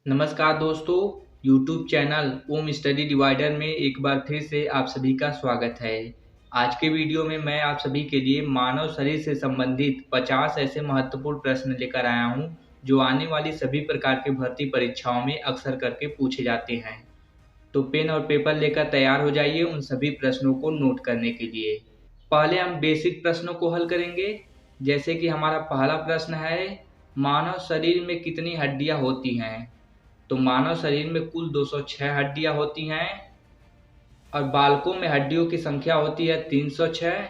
नमस्कार दोस्तों। YouTube channel ओम study divider में एक बार फिर से आप सभी का स्वागत है। आज के वीडियो में मैं आप सभी के लिए मानव शरीर से संबंधित 50 ऐसे महत्वपूर्ण प्रश्न लेकर आया हूं जो आने वाली सभी प्रकार की भर्ती परीक्षाओं में अक्सर करके पूछे जाते हैं। तो पेन और पेपर लेकर तैयार हो जाइए उन सभी प्रश्नों को नोट करने के लिए। पहले हम बेसिक प्रश्नों को हल करेंगे। जैसे कि हमारा पहला प्रश्न है, मानव शरीर में कितनी हड्डियां होती हैं? तो मानव शरीर में कुल 206 हड्डियां होती हैं और बालकों में हड्डियों की संख्या होती है 306।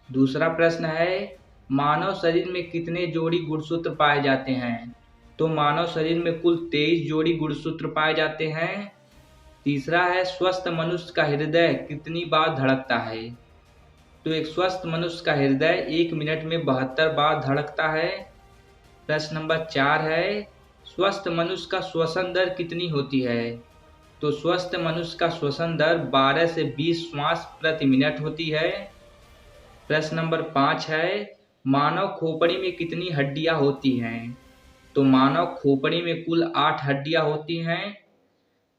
दूसरा प्रश्न है, मानव शरीर में कितने जोड़ी गुणसूत्र पाए जाते हैं? तो मानव शरीर में कुल 23 जोड़ी गुणसूत्र पाए जाते हैं। तीसरा है, स्वस्थ मनुष्य का हृदय कितनी बार धड़कता है? तो एक स्वस्थ मनुष्य का हृदय 1 मिनट में 72 बार धड़कता है। प्रश्न नंबर 4 है, स्वस्थ मनुष्य का श्वसन दर कितनी होती है? तो स्वस्थ मनुष्य का श्वसन दर 12 से 20 श्वास प्रति मिनट होती है। प्रश्न नंबर 5 है, मानव खोपड़ी में कितनी हड्डियां होती हैं? तो मानव खोपड़ी में कुल 8 हड्डियां होती हैं।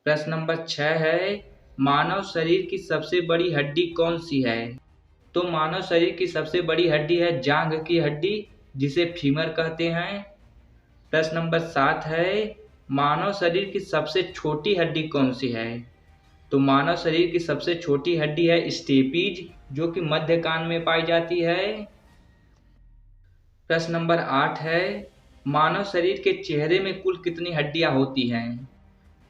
प्रश्न नंबर 6 है, मानव शरीर की सबसे बड़ी हड्डी कौन सी है? तो मानव शरीर की सबसे बड़ी हड्डी है जांघ की हड्डी, जिसे फीमर कहते हैं। प्रश्न नंबर 7 है, मानव शरीर की सबसे छोटी हड्डी कौन सी है? तो मानव शरीर की सबसे छोटी हड्डी है स्टेपीज, जो कि मध्य कान में पाई जाती है। प्रश्न नंबर 8 है, मानव शरीर के चेहरे में कुल कितनी हड्डियां होती हैं?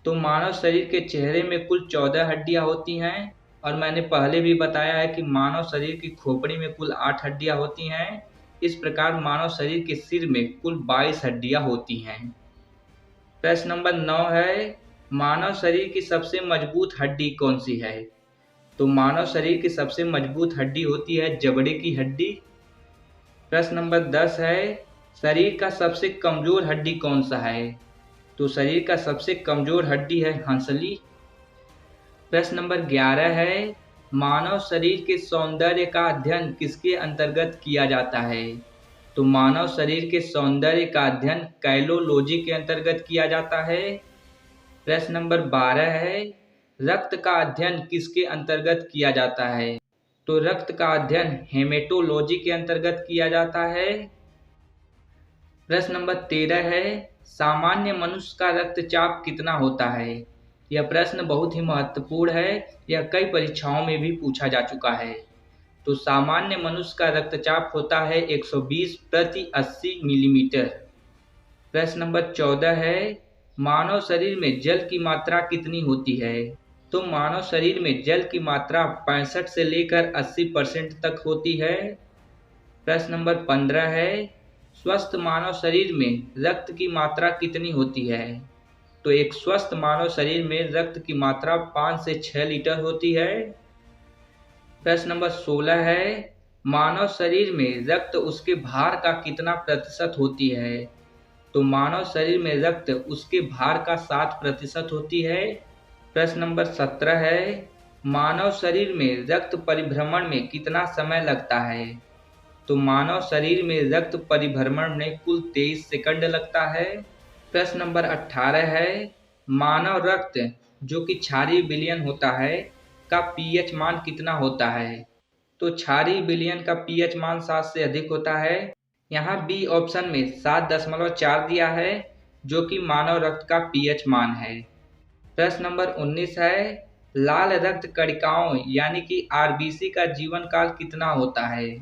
तो मानव शरीर के चेहरे में कुल 14 हड्डियां होती हैं और मैंने पहले भी बताया है कि मानव शरीर की खोपड़ी में कुल 8 हड्डियां होती हैं। इस प्रकार मानव शरीर के सिर में कुल 22 हड्डियां होती हैं। प्रश्न नंबर 9 है, मानव शरीर की सबसे मजबूत हड्डी कौन सी है? तो मानव शरीर की सबसे मजबूत हड्डी होती है जबड़े की हड्डी। प्रश्न नंबर 10 है, शरीर का सबसे कमजोर हड्डी कौन सा है? तो शरीर का सबसे कमजोर हड्डी है हंसली। प्रश्न नंबर 11 है, मानव शरीर के सौंदर्य का अध्ययन किसके अंतर्गत किया जाता है? तो मानव शरीर के सौंदर्य का अध्ययन कैलोलॉजी के अंतर्गत किया जाता है। प्रश्न नंबर 12 है, रक्त का अध्ययन किसके अंतर्गत किया जाता है? तो रक्त का अध्ययन हेमेटोलॉजी के अंतर्गत किया जाता है। प्रश्न नंबर 13 है, सामान्य मनुष्य का रक्तचाप कितना होता है? यह प्रश्न बहुत ही महत्वपूर्ण है। यह कई परीक्षाओं में भी पूछा जा चुका है। तो सामान्य मनुष्य का रक्तचाप होता है 120 प्रति 80 मिलीमीटर। प्रश्न नंबर 14 है, मानव शरीर में जल की मात्रा कितनी होती है? तो मानव शरीर में जल की मात्रा 65 से लेकर 80% तक होती है। प्रश्न नंबर 15 है, स्वस्थ मानव शरीर में रक्त की मात्रा कितनी होती है? तो एक स्वस्थ मानव शरीर में रक्त की मात्रा 5 से 6 लीटर होती है। प्रश्न नंबर 16 है, मानव शरीर में रक्त उसके भार का कितना प्रतिशत होती है? तो मानव शरीर में रक्त उसके भार का 7% होती है। प्रश्न नंबर 17 है, मानव शरीर में रक्त परिभ्रमण में कितना समय लगता है? तो मानव शरीर में रक्त परिभ्रमण में कुल 23 सेकंड लगता है। प्रश्न नंबर 18 है, मानव रक्त जो कि क्षारीय विलयन होता है का पीएच मान कितना होता है? तो क्षारीय विलयन का पीएच मान 7 से अधिक होता है। यहाँ बी ऑप्शन में 7.4 दिया है, जो कि मानव रक्त का पीएच मान है। प्रश्न नंबर 19 है, लाल रक्त कणिकाओं यानी कि आरबीसी का जीवन काल कितना होता है?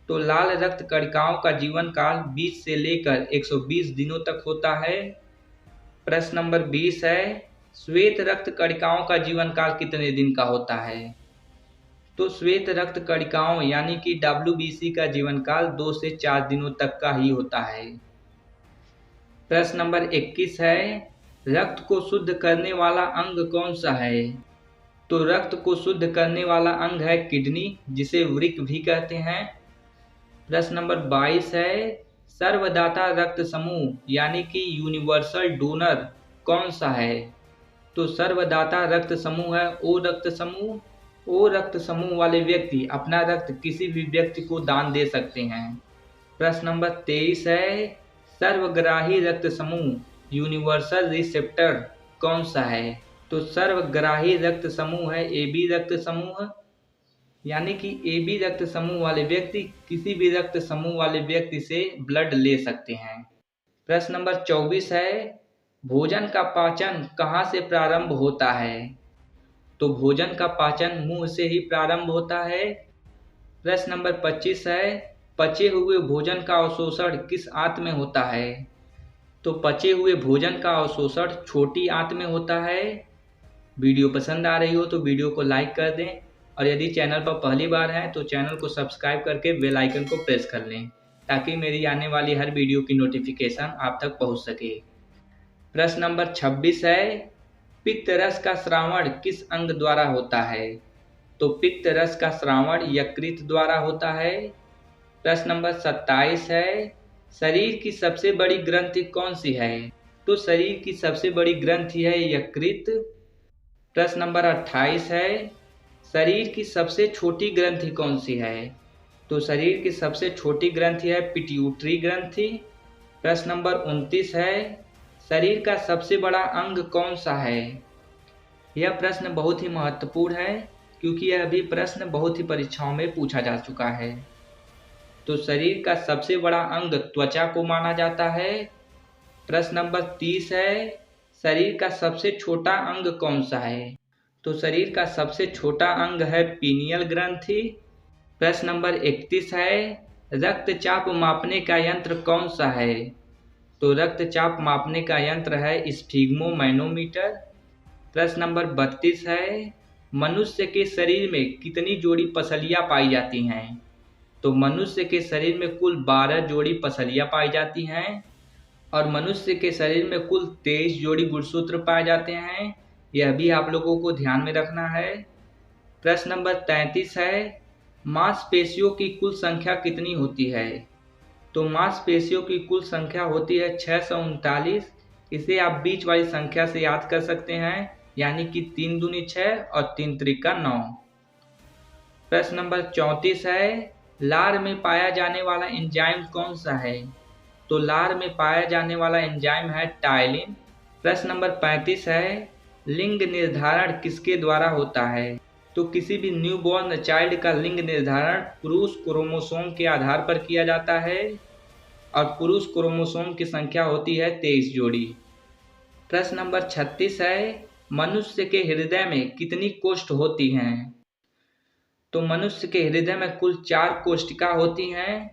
तो लाल रक्त कणिकाओं का जीवन काल 20 से लेकर 120 दिनों तक होता है। प्रश्न नंबर 20 है, श्वेत रक्त कणिकाओं का जीवन काल कितने दिन का होता है? तो श्वेत रक्त कणिकाओं यानी कि डब्ल्यूबीसी का जीवन काल 2 से 4 दिनों तक का ही होता है। प्रश्न नंबर 21 है, रक्त को शुद्ध करने वाला अंग कौन सा है? तो रक्त को शुद्ध करने वाला अंग है किडनी, जिसे वृक्क भी कहते हैं। प्रश्न नंबर 22 है, सर्वदाता रक्त समूह यानी कि यूनिवर्सल डोनर कौन सा है? तो सर्वदाता रक्त समूह है ओ रक्त समूह। ओ रक्त समूह वाले व्यक्ति अपना रक्त किसी भी व्यक्ति को दान दे सकते हैं। प्रश्न नंबर 23 है, सर्वग्राही रक्त समूह यूनिवर्सल रिसेप्टर कौन सा है? तो सर्वग्राही रक्त समूह है ए बी रक्त समूह, यानी कि ए बी रक्त समूह वाले व्यक्ति किसी भी रक्त समूह वाले व्यक्ति से ब्लड ले सकते हैं। प्रश्न नंबर 24 है, भोजन का पाचन कहाँ से प्रारंभ होता है? तो भोजन का पाचन मुंह से ही प्रारंभ होता है। प्रश्न नंबर 25 है, पचे हुए भोजन का अवशोषण किस आंत में होता है? तो पचे हुए भोजन का अवशोषण छोटी आंत में होता है। वीडियो पसंद आ रही हो तो वीडियो को लाइक कर दें, और यदि चैनल पर पहली बार हैं तो चैनल को सब्सक्राइब करके बेल आइकन को प्रेस कर लें, ताकि मेरी आने वाली हर वीडियो की नोटिफिकेशन आप तक पहुंच सके। प्रश्न नंबर 26 है, पित्त रस का स्रावण किस अंग द्वारा होता है? तो पित्त रस का स्रावण यकृत द्वारा होता है। प्रश्न नंबर 27 है, शरीर की सबसे बड़ी ग्रंथि कौन सी है? तो शरीर की सबसे बड़ी ग्रंथि है यकृत। प्रश्न नंबर 28 है, शरीर की सबसे छोटी ग्रंथि कौन सी है? तो शरीर की सबसे छोटी ग्रंथि है पिट्यूटरी ग्रंथि। प्रश्न नंबर 29 है, शरीर का सबसे बड़ा अंग कौन सा है? यह प्रश्न बहुत ही महत्वपूर्ण है, क्योंकि यह भी प्रश्न बहुत ही परीक्षाओं में पूछा जा चुका है। तो शरीर का सबसे बड़ा अंग त्वचा को माना जाता है। प्रश्न नंबर 30 है, शरीर का सबसे छोटा अंग कौन सा है? तो शरीर का सबसे छोटा अंग है पीनियल ग्रंथि। प्रश्न नंबर 31 है, रक्तचाप मापने का यंत्र कौन सा है? तो रक्तचाप मापने का यंत्र है स्फिग्मोमैनोमीटर। प्रश्न नंबर 32 है, मनुष्य के शरीर में कितनी जोड़ी पसलियां पाई जाती हैं? तो मनुष्य के शरीर में कुल 12 जोड़ी पसलियां पाई जाती हैं, और मनुष्य के शरीर में कुल 23 जोड़ी गुणसूत्र पाए जाते हैं। यह भी आप लोगों को ध्यान में रखना है। प्रश्न नंबर 33 है, मांसपेशियों की कुल संख्या कितनी होती है? तो मांसपेशियों की कुल संख्या होती है 639। इसे आप बीच वाली संख्या से याद कर सकते हैं, यानी कि 3 दूनी 6 और 3 त्रिका 9। प्रश्न नंबर 34 है, लार में पाया जाने वाला एंजाइम कौन सा है? तो लार में पाया जाने वाला एंजाइम है टाइलिन। प्रश्न नंबर 35 है, लिंग निर्धारण किसके द्वारा होता है? तो किसी भी न्यूबॉर्न चाइल्ड का लिंग निर्धारण पुरुष क्रोमोसोम के आधार पर किया जाता है, और पुरुष क्रोमोसोम की संख्या होती है 23 जोड़ी। प्रश्न नंबर 36 है, मनुष्य के हृदय में कितनी कोष्ठ होती हैं? तो मनुष्य के हृदय में कुल 4 कोष्ठिका होती हैं।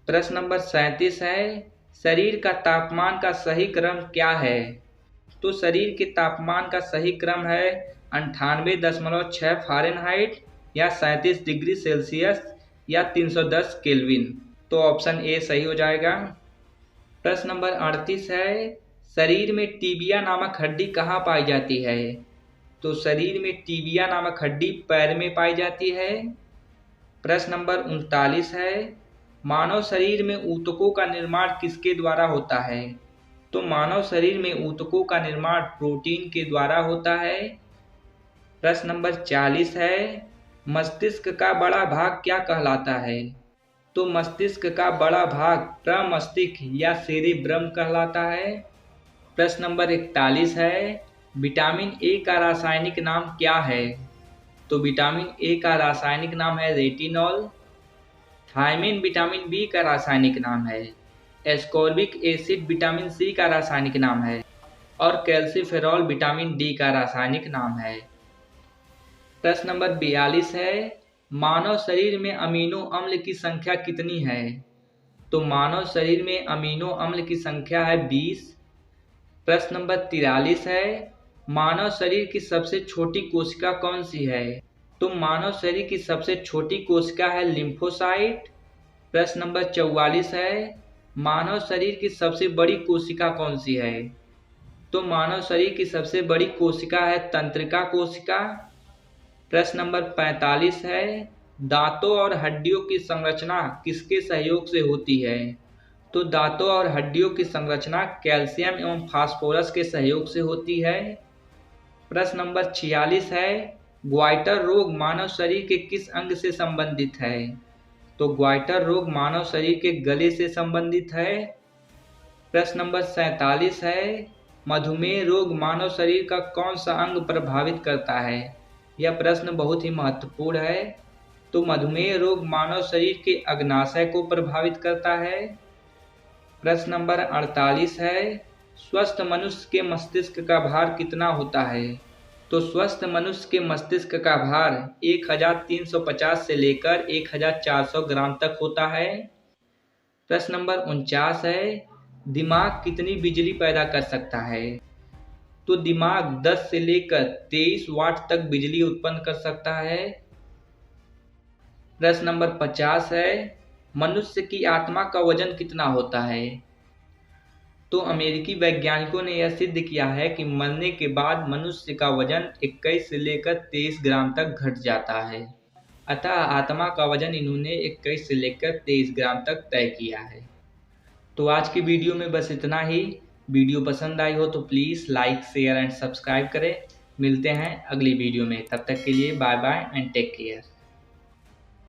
प्रश्न नंबर 37 है, शरीर का तापमान का सही क्रम क्या है? तो शरीर के तापमान का सही क्रम है 98.6 फ़ारेनहाइट या 37 डिग्री सेल्सियस या 310 केल्विन। तो ऑप्शन ए सही हो जाएगा। प्रश्न नंबर 38 है, शरीर में टीबिया नामक हड्डी कहाँ पाई जाती है? तो शरीर में टीबिया नामक हड्डी पैर में पाई जाती है। प्रश्न नंबर 39 है, मानव शरीर में ऊतकों का निर्माण किसके द्वारा होता है? तो मानव शरीर में ऊतकों का निर्माण प्रोटीन के द्वारा होता है। प्रश्न नंबर 40 है, मस्तिष्क का बड़ा भाग क्या कहलाता है? तो मस्तिष्क का बड़ा भाग प्रमस्तिष्क या सेरिब्रम कहलाता है। प्रश्न नंबर 41 है, विटामिन ए का रासायनिक नाम क्या है? तो विटामिन ए का रासायनिक नाम है रेटिनॉल। थायमिन विटामिन बी का रासायनिक नाम है। एस्कॉर्बिक एसिड विटामिन सी का रासायनिक नाम है, और कैल्सीफेरॉल विटामिन डी का रासायनिक नाम है। प्रश्न नंबर 42 है, मानव शरीर में अमीनो अम्ल की संख्या कितनी है? तो मानव शरीर में अमीनो अम्ल की संख्या है 20। प्रश्न नंबर 43 है, मानव शरीर की सबसे छोटी कोशिका कौन सी है? तो मानव शरीर की सबसे छोटी कोशिका है लिम्फोसाइट। प्रश्न नंबर 44 है, मानव शरीर की सबसे बड़ी कोशिका कौन सी है? तो मानव शरीर की सबसे बड़ी कोशिका है तंत्रिका कोशिका। प्रश्न नंबर 45 है, दांतों और हड्डियों की संरचना किसके सहयोग से होती है? तो दांतों और हड्डियों की संरचना कैल्शियम एवं फास्फोरस के सहयोग से होती है। प्रश्न नंबर 46 है, ग्वाइटर रोग मानव शरीर के किस अंग से संबंधित है? तो ग्वाइटर रोग मानव शरीर के गले से संबंधित है। प्रश्न नंबर 47 है, मधुमेह रोग मानव शरीर का कौन सा अंग प्रभावित करता है? यह प्रश्न बहुत ही महत्वपूर्ण है। तो मधुमेह रोग मानव शरीर के अग्नाशय को प्रभावित करता है। प्रश्न नंबर 48 है, स्वस्थ मनुष्य के मस्तिष्क का भार कितना होता है? तो स्वस्थ मनुष्य के मस्तिष्क का भार 1350 से लेकर 1400 ग्राम तक होता है। प्रश्न नंबर 49 है, दिमाग कितनी बिजली पैदा कर सकता है? तो दिमाग 10 से लेकर 23 वाट तक बिजली उत्पन्न कर सकता है। प्रश्न नंबर 50 है, मनुष्य की आत्मा का वजन कितना होता है? तो अमेरिकी वैज्ञानिकों ने यह सिद्ध किया है कि मरने के बाद मनुष्य का वजन 21 से लेकर 23 ग्राम तक घट जाता है। अतः आत्मा का वजन इन्होंने 21 से लेकर 23 ग्राम तक तय किया है। तो आज की वीडियो में बस इतना ही। वीडियो पसंद आई हो तो please like, share and subscribe करें। मिलते हैं अगली वीडियो में, तब तक के लिए bye bye and take care.